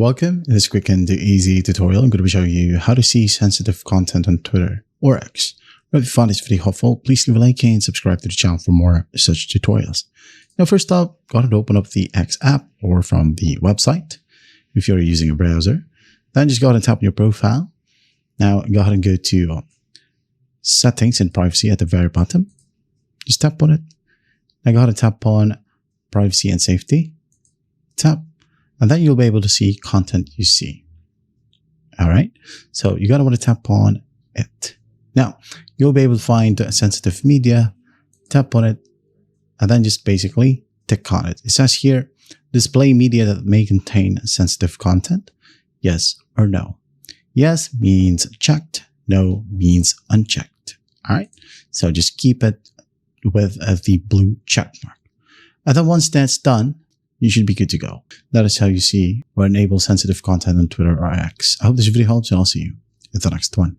Welcome. In this quick and easy tutorial, I'm going to be showing you how to see sensitive content on Twitter or X. If you found this video helpful, please leave a like and subscribe to the channel for more such tutorials. Now, first up, go ahead and open up the X app or from the website if you're using a browser. Then just go ahead and tap on your profile. Now, go ahead and go to Settings and Privacy at the very bottom. Just tap on it. Now, go ahead and tap on Privacy and Safety. Tap. And then you'll be able to see content you see. All right. So you're going to want to tap on it. Now, you'll be able to find sensitive media. Tap on it. And then just basically tick on it. It says here, display media that may contain sensitive content. Yes or no. Yes means checked. No means unchecked. All right. So just keep it with the blue check mark. And then once that's done, you should be good to go. That is how you see or enable sensitive content on Twitter or X. I hope this video helps, and I'll see you in the next one.